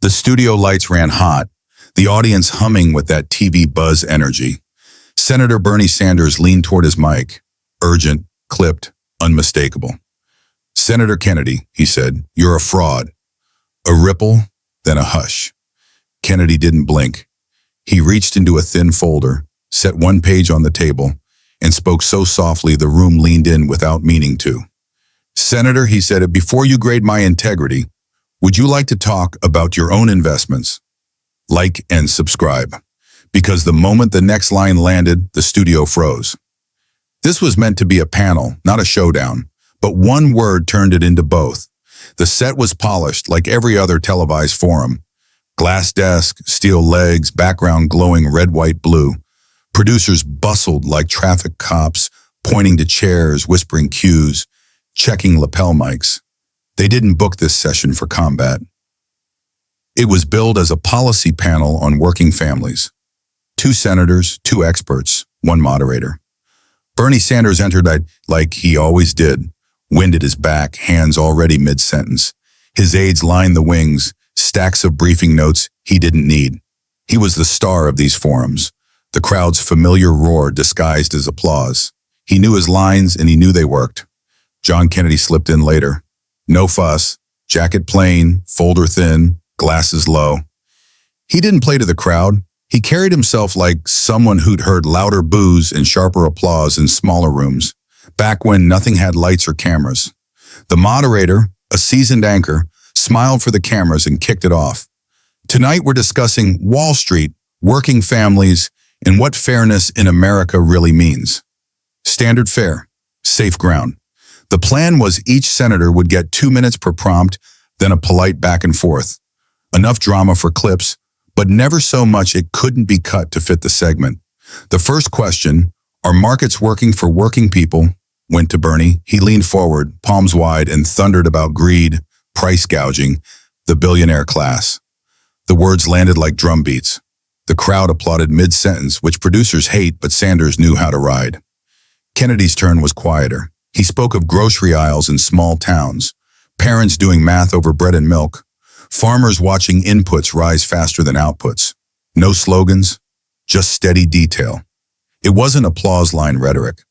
The studio lights ran hot, the audience humming with that TV buzz energy. Senator Bernie Sanders leaned toward his mic, urgent, clipped, unmistakable. "Senator Kennedy," he said, "you're a fraud." A ripple, then a hush. Kennedy didn't blink. He reached into a thin folder, set one page on the table, and spoke so softly the room leaned in without meaning to. "Senator," he said, "before you grade my integrity, would you like to talk about your own investments? Like and subscribe." Because the moment the next line landed, the studio froze. This was meant to be a panel, not a showdown, but one word turned it into both. The set was polished like every other televised forum. Glass desk, steel legs, background glowing red, white, blue. Producers bustled like traffic cops, pointing to chairs, whispering cues, checking lapel mics. They didn't book this session for combat. It was billed as a policy panel on working families. 2 senators, 2 experts, 1 moderator. Bernie Sanders entered like he always did, wind at his back, hands already mid-sentence. His aides lined the wings, stacks of briefing notes he didn't need. He was the star of these forums, the crowd's familiar roar disguised as applause. He knew his lines and he knew they worked. John Kennedy slipped in later. No fuss, jacket plain, folder thin, glasses low. He didn't play to the crowd. He carried himself like someone who'd heard louder boos and sharper applause in smaller rooms, back when nothing had lights or cameras. The moderator, a seasoned anchor, smiled for the cameras and kicked it off. "Tonight we're discussing Wall Street, working families, and what fairness in America really means. Standard fare, safe ground." The plan was each senator would get 2 minutes per prompt, then a polite back and forth. Enough drama for clips, but never so much it couldn't be cut to fit the segment. The first question, "Are markets working for working people?" went to Bernie. He leaned forward, palms wide, and thundered about greed, price gouging, the billionaire class. The words landed like drum beats. The crowd applauded mid-sentence, which producers hate, but Sanders knew how to ride. Kennedy's turn was quieter. He spoke of grocery aisles in small towns, parents doing math over bread and milk, farmers watching inputs rise faster than outputs. No slogans, just steady detail. It wasn't applause line rhetoric,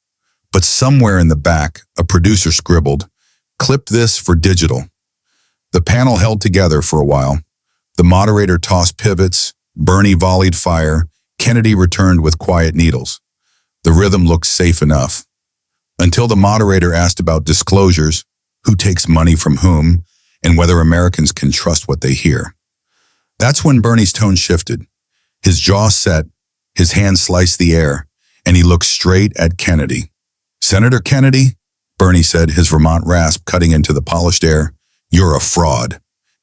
but somewhere in the back, a producer scribbled, "Clip this for digital." The panel held together for a while. The moderator tossed pivots, Bernie volleyed fire, Kennedy returned with quiet needles. The rhythm looked safe enough. Until the moderator asked about disclosures, who takes money from whom, and whether Americans can trust what they hear. That's when Bernie's tone shifted. His jaw set, his hand sliced the air, and he looked straight at Kennedy. "Senator Kennedy," Bernie said, his Vermont rasp cutting into the polished air, "you're a fraud."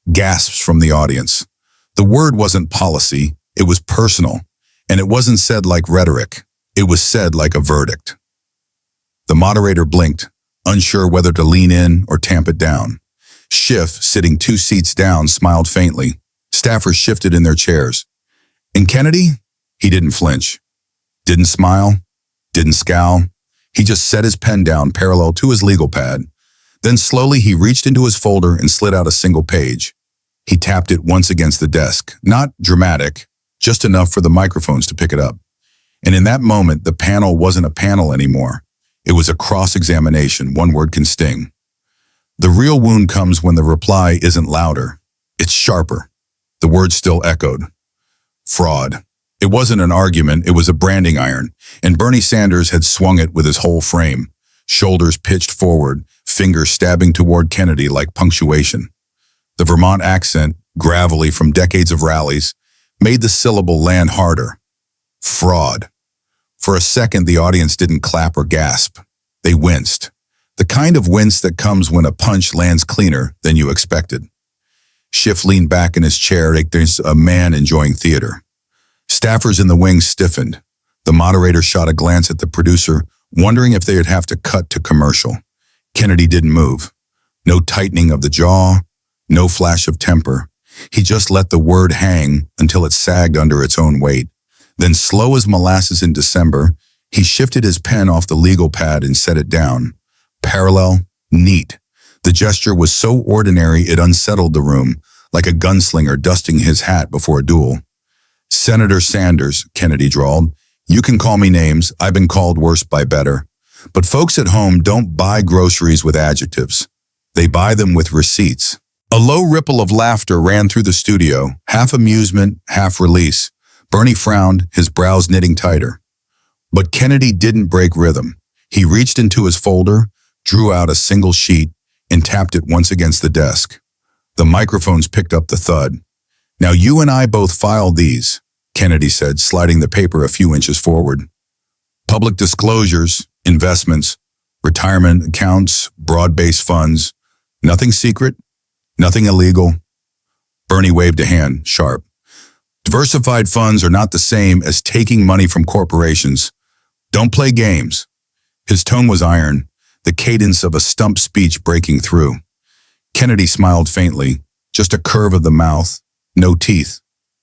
Gasps from the audience. The word wasn't policy, it was personal, and it wasn't said like rhetoric. It was said like a verdict. The moderator blinked, unsure whether to lean in or tamp it down. Schiff, sitting 2 seats down, smiled faintly. Staffers shifted in their chairs. And Kennedy? He didn't flinch. Didn't smile. Didn't scowl. He just set his pen down parallel to his legal pad. Then slowly he reached into his folder and slid out a single page. He tapped it once against the desk. Not dramatic, just enough for the microphones to pick it up. And in that moment, the panel wasn't a panel anymore. It was a cross-examination. One word can sting. The real wound comes when the reply isn't louder. It's sharper. The word still echoed. Fraud. It wasn't an argument, it was a branding iron, and Bernie Sanders had swung it with his whole frame, shoulders pitched forward, fingers stabbing toward Kennedy like punctuation. The Vermont accent, gravelly from decades of rallies, made the syllable land harder. Fraud. For a second, the audience didn't clap or gasp. They winced. The kind of wince that comes when a punch lands cleaner than you expected. Schiff leaned back in his chair like there's a man enjoying theater. Staffers in the wings stiffened. The moderator shot a glance at the producer, wondering if they would have to cut to commercial. Kennedy didn't move. No tightening of the jaw, no flash of temper. He just let the word hang until it sagged under its own weight. Then, slow as molasses in December, he shifted his pen off the legal pad and set it down. Parallel, neat. The gesture was so ordinary it unsettled the room, like a gunslinger dusting his hat before a duel. Senator Sanders, Kennedy drawled, you can call me names, I've been called worse by better. But folks at home don't buy groceries with adjectives. They buy them with receipts. A low ripple of laughter ran through the studio, half amusement, half release. Bernie frowned, his brows knitting tighter. But Kennedy didn't break rhythm. He reached into his folder, drew out a single sheet, and tapped it once against the desk. The microphones picked up the thud. Now you and I both filed these, Kennedy said, sliding the paper a few inches forward. Public disclosures, investments, retirement accounts, broad-based funds. Nothing secret, nothing illegal. Bernie waved a hand, sharp. Diversified funds are not the same as taking money from corporations. Don't play games. His tone was iron, the cadence of a stump speech breaking through. Kennedy smiled faintly, just a curve of the mouth, no teeth.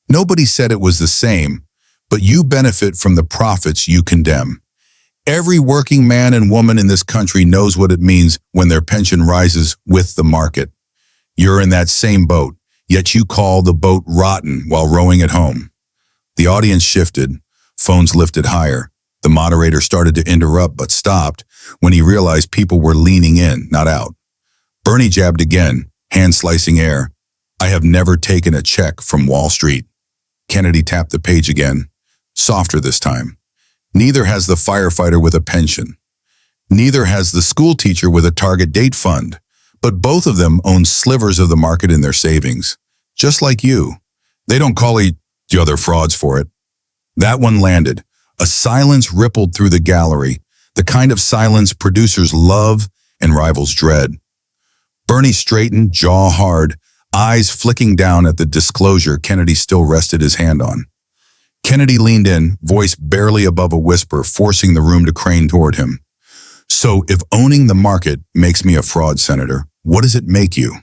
Nobody said it was the same, but you benefit from the profits you condemn. Every working man and woman in this country knows what it means when their pension rises with the market. You're in that same boat, yet you call the boat rotten while rowing it home. The audience shifted, phones lifted higher. The moderator started to interrupt but stopped when he realized people were leaning in, not out. Bernie jabbed again, hand-slicing air. I have never taken a check from Wall Street. Kennedy tapped the page again, softer this time. Neither has the firefighter with a pension. Neither has the school teacher with a target date fund. But both of them own slivers of the market in their savings. Just like you. They don't call each other frauds for it. That one landed. A silence rippled through the gallery, the kind of silence producers love and rivals dread. Bernie straightened, jaw hard, eyes flicking down at the disclosure Kennedy still rested his hand on. Kennedy leaned in, voice barely above a whisper, forcing the room to crane toward him. So if owning the market makes me a fraud, Senator, what does it make you?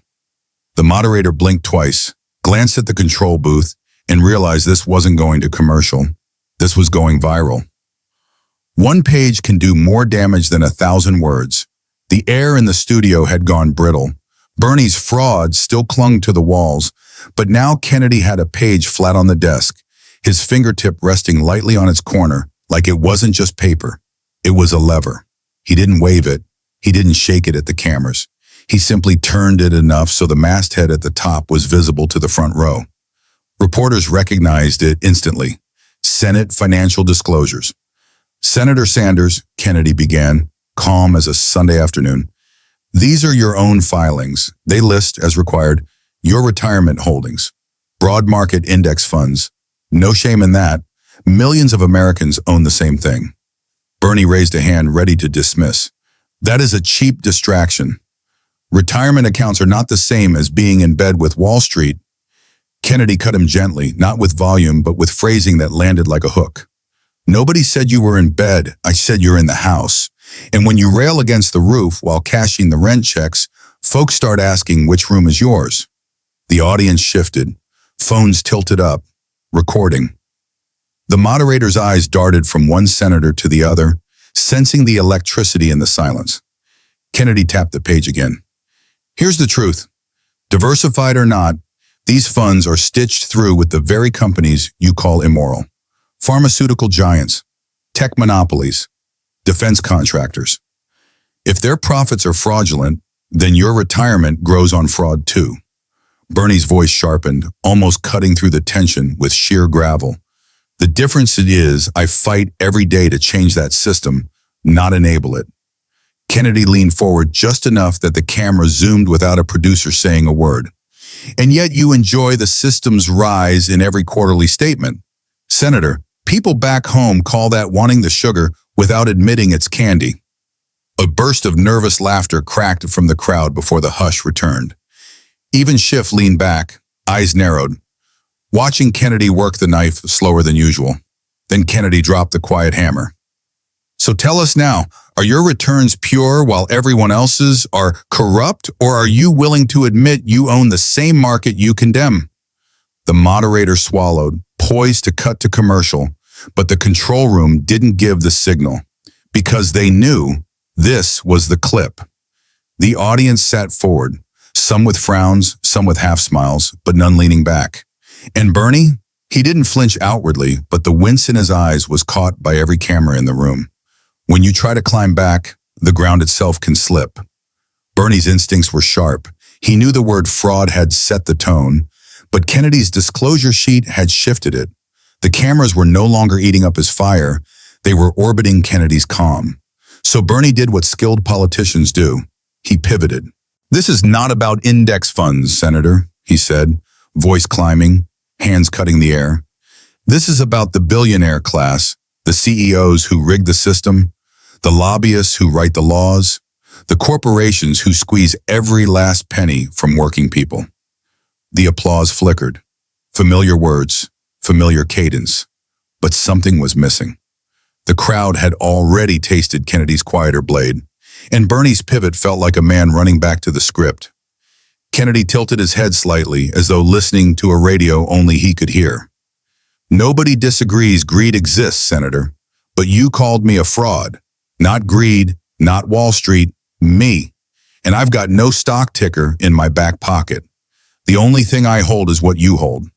The moderator blinked twice, glanced at the control booth, and realized this wasn't going to commercial. This was going viral. One page can do more damage than 1,000 words. The air in the studio had gone brittle. Bernie's fraud still clung to the walls, but now Kennedy had a page flat on the desk, his fingertip resting lightly on its corner, like it wasn't just paper. It was a lever. He didn't wave it. He didn't shake it at the cameras. He simply turned it enough so the masthead at the top was visible to the front row. Reporters recognized it instantly. Senate financial disclosures. Senator Sanders, Kennedy began, calm as a Sunday afternoon. These are your own filings. They list, as required, your retirement holdings, broad market index funds. No shame in that. Millions of Americans own the same thing. Bernie raised a hand ready to dismiss. That is a cheap distraction. Retirement accounts are not the same as being in bed with Wall Street. Kennedy cut him gently, not with volume, but with phrasing that landed like a hook. Nobody said you were in bed. I said you're in the house. And when you rail against the roof while cashing the rent checks, folks start asking which room is yours. The audience shifted. Phones tilted up. Recording. The moderator's eyes darted from one senator to the other, sensing the electricity in the silence. Kennedy tapped the page again. Here's the truth. Diversified or not, these funds are stitched through with the very companies you call immoral. Pharmaceutical giants, tech monopolies, defense contractors. If their profits are fraudulent, then your retirement grows on fraud too. Bernie's voice sharpened, almost cutting through the tension with sheer gravel. The difference is I fight every day to change that system, not enable it. Kennedy leaned forward just enough that the camera zoomed without a producer saying a word. And yet you enjoy the system's rise in every quarterly statement. Senator, people back home call that wanting the sugar without admitting it's candy. A burst of nervous laughter cracked from the crowd before the hush returned. Even Schiff leaned back, eyes narrowed, watching Kennedy work the knife slower than usual. Then Kennedy dropped the quiet hammer. So tell us now, are your returns pure while everyone else's are corrupt, or are you willing to admit you own the same market you condemn? The moderator swallowed, poised to cut to commercial, but the control room didn't give the signal, because they knew this was the clip. The audience sat forward, Some with frowns, some with half smiles, but none leaning back. And Bernie? He didn't flinch outwardly, but the wince in his eyes was caught by every camera in the room. When you try to climb back, the ground itself can slip. Bernie's instincts were sharp. He knew the word fraud had set the tone, but Kennedy's disclosure sheet had shifted it. The cameras were no longer eating up his fire. They were orbiting Kennedy's calm. So Bernie did what skilled politicians do. He pivoted. "This is not about index funds, Senator," he said, voice climbing, hands cutting the air. "This is about the billionaire class, the CEOs who rig the system, the lobbyists who write the laws, the corporations who squeeze every last penny from working people." The applause flickered. Familiar words, familiar cadence, but something was missing. The crowd had already tasted Kennedy's quieter blade, and Bernie's pivot felt like a man running back to the script. Kennedy tilted his head slightly, as though listening to a radio only he could hear. "Nobody disagrees greed exists, Senator, but you called me a fraud. Not greed, not Wall Street, me. And I've got no stock ticker in my back pocket. The only thing I hold is what you hold."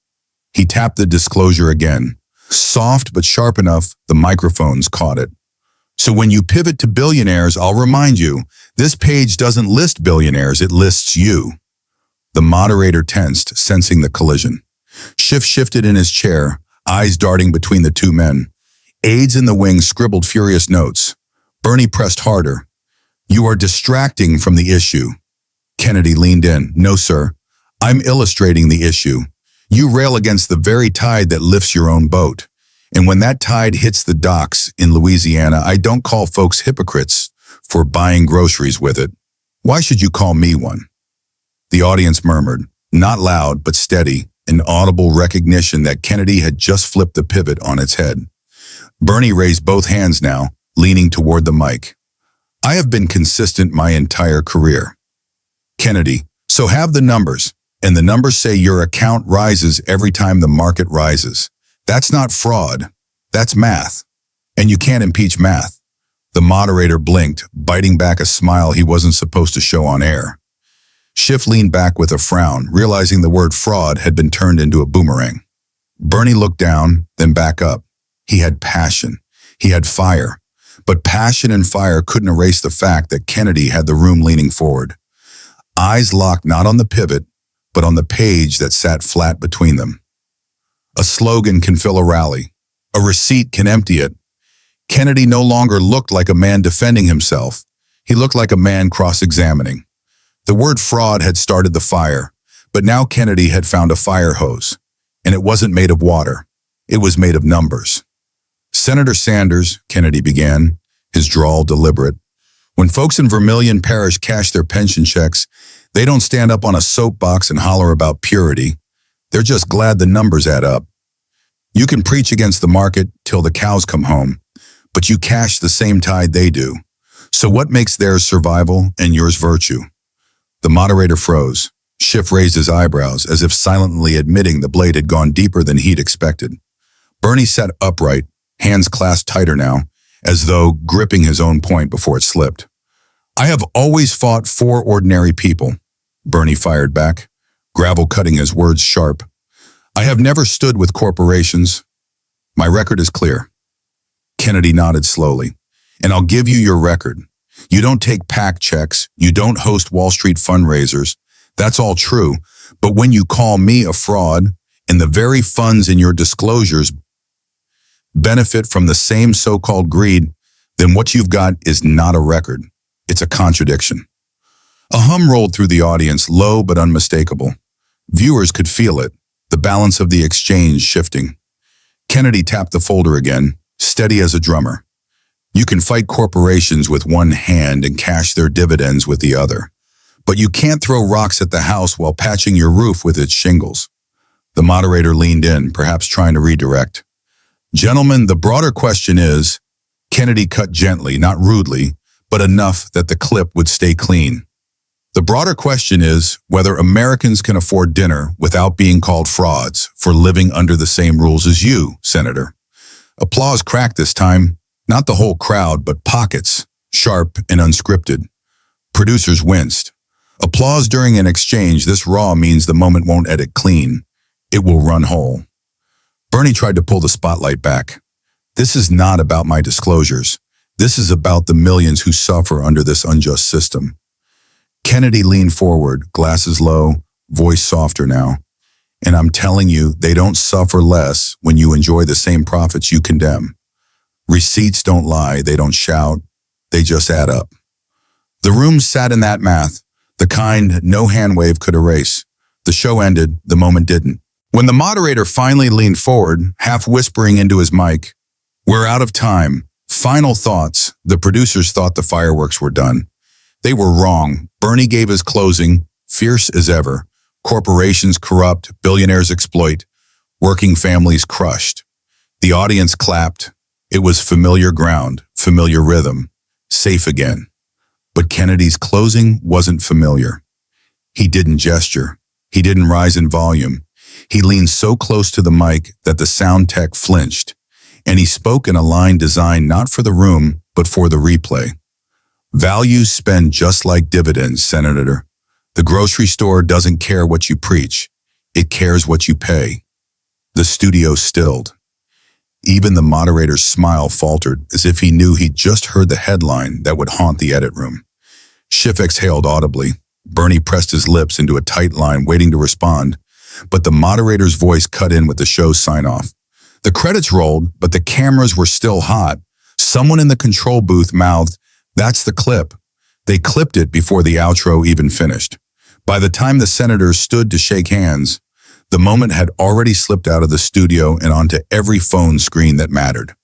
He tapped the disclosure again, soft but sharp enough the microphones caught it. "So when you pivot to billionaires, I'll remind you, this page doesn't list billionaires, it lists you." The moderator tensed, sensing the collision. Schiff shifted in his chair, eyes darting between the two men. Aides in the wing scribbled furious notes. Bernie pressed harder. "You are distracting from the issue." Kennedy leaned in. "No, sir. I'm illustrating the issue. You rail against the very tide that lifts your own boat. And when that tide hits the docks in Louisiana, I don't call folks hypocrites for buying groceries with it. Why should you call me one?" The audience murmured, not loud but steady, an audible recognition that Kennedy had just flipped the pivot on its head. Bernie raised both hands now, leaning toward the mic. "I have been consistent my entire career." Kennedy, "So have the numbers, and the numbers say your account rises every time the market rises. That's not fraud, that's math. And you can't impeach math." The moderator blinked, biting back a smile he wasn't supposed to show on air. Schiff leaned back with a frown, realizing the word fraud had been turned into a boomerang. Bernie looked down, then back up. He had passion. He had fire. But passion and fire couldn't erase the fact that Kennedy had the room leaning forward. Eyes locked not on the pivot, but on the page that sat flat between them. A slogan can fill a rally. A receipt can empty it. Kennedy no longer looked like a man defending himself. He looked like a man cross-examining. The word fraud had started the fire, but now Kennedy had found a fire hose, and it wasn't made of water. It was made of numbers. "Senator Sanders," Kennedy began, his drawl deliberate, "when folks in Vermilion Parish cash their pension checks, they don't stand up on a soapbox and holler about purity. They're just glad the numbers add up. You can preach against the market till the cows come home, but you cash the same tide they do. So what makes theirs survival and yours virtue?" The moderator froze. Schiff raised his eyebrows, as if silently admitting the blade had gone deeper than he'd expected. Bernie sat upright, hands clasped tighter now, as though gripping his own point before it slipped. "I have always fought for ordinary people," Bernie fired back, gravel cutting his words sharp. "I have never stood with corporations. My record is clear." Kennedy nodded slowly. "And I'll give you your record. You don't take PAC checks. You don't host Wall Street fundraisers. That's all true. But when you call me a fraud, and the very funds in your disclosures benefit from the same so-called greed, then what you've got is not a record. It's a contradiction." A hum rolled through the audience, low but unmistakable. Viewers could feel it, the balance of the exchange shifting. Kennedy tapped the folder again, steady as a drummer. "You can fight corporations with one hand and cash their dividends with the other. But you can't throw rocks at the house while patching your roof with its shingles." The moderator leaned in, perhaps trying to redirect. "Gentlemen, the broader question is," Kennedy cut gently, not rudely, but enough that the clip would stay clean. "The broader question is whether Americans can afford dinner without being called frauds for living under the same rules as you, Senator." Applause cracked this time, not the whole crowd, but pockets, sharp and unscripted. Producers winced. Applause during an exchange this raw means the moment won't edit clean. It will run whole. Bernie tried to pull the spotlight back. This is not about my disclosures. This is about the millions who suffer under this unjust system. Kennedy leaned forward, glasses low, voice softer now. And I'm telling you, they don't suffer less when you enjoy the same profits you condemn. Receipts don't lie, they don't shout, they just add up. The room sat in that math, the kind no hand wave could erase. The show ended, the moment didn't. When the moderator finally leaned forward, half whispering into his mic, "We're out of time. Final thoughts." The producers thought the fireworks were done. They were wrong. Bernie gave his closing, fierce as ever. Corporations corrupt, billionaires exploit, working families crushed. The audience clapped. It was familiar ground, familiar rhythm, safe again. But Kennedy's closing wasn't familiar. He didn't gesture. He didn't rise in volume. He leaned so close to the mic that the sound tech flinched, and he spoke in a line designed not for the room, but for the replay. Values spend just like dividends, Senator. The grocery store doesn't care what you preach. It cares what you pay. The studio stilled. Even the moderator's smile faltered, as if he knew he'd just heard the headline that would haunt the edit room. Schiff exhaled audibly. Bernie pressed his lips into a tight line, waiting to respond, but the moderator's voice cut in with the show's sign-off. The credits rolled, but the cameras were still hot. Someone in the control booth mouthed, "That's the clip." They clipped it before the outro even finished. By the time the senators stood to shake hands, the moment had already slipped out of the studio and onto every phone screen that mattered.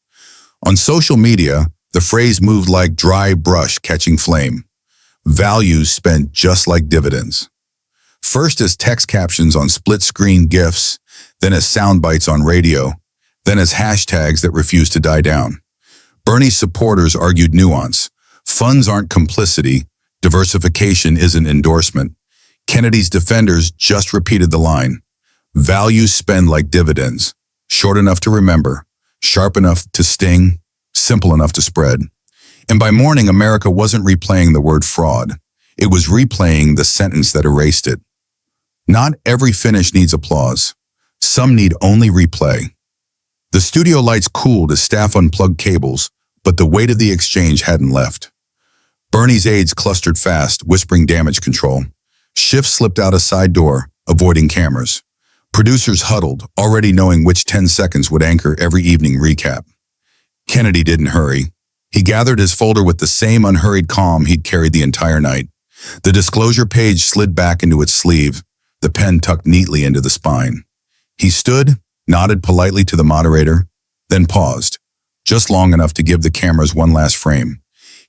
On social media, the phrase moved like dry brush catching flame. Values spent just like dividends. First as text captions on split-screen GIFs, then as sound bites on radio, then as hashtags that refused to die down. Bernie's supporters argued nuance. Funds aren't complicity. Diversification isn't endorsement. Kennedy's defenders just repeated the line. Values spend like dividends. Short enough to remember, sharp enough to sting, simple enough to spread. And by morning, America wasn't replaying the word fraud. It was replaying the sentence that erased it. Not every finish needs applause. Some need only replay. The studio lights cooled as staff unplugged cables, but the weight of the exchange hadn't left. Bernie's aides clustered fast, whispering damage control. Schiff slipped out a side door, avoiding cameras. Producers huddled, already knowing which 10 seconds would anchor every evening recap. Kennedy didn't hurry. He gathered his folder with the same unhurried calm he'd carried the entire night. The disclosure page slid back into its sleeve, the pen tucked neatly into the spine. He stood, nodded politely to the moderator, then paused, just long enough to give the cameras one last frame.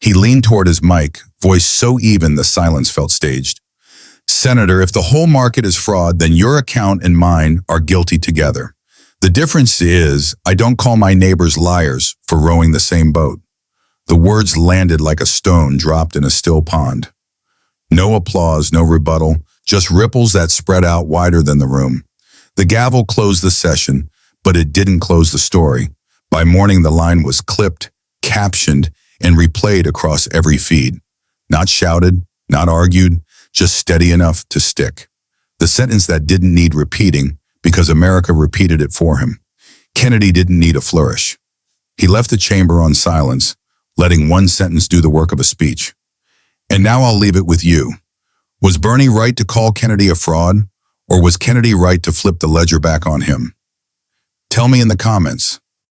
He leaned toward his mic, voice so even the silence felt staged. "Senator, if the whole market is fraud, then your account and mine are guilty together. The difference is, I don't call my neighbors liars for rowing the same boat." The words landed like a stone dropped in a still pond. No applause, no rebuttal, just ripples that spread out wider than the room. The gavel closed the session, but it didn't close the story. By morning, the line was clipped, captioned, and replayed across every feed. Not shouted, not argued, just steady enough to stick. The sentence that didn't need repeating because America repeated it for him. Kennedy didn't need a flourish. He left the chamber on silence, letting one sentence do the work of a speech. And now I'll leave it with you. Was Bernie right to call Kennedy a fraud, or was Kennedy right to flip the ledger back on him? Tell me in the comments.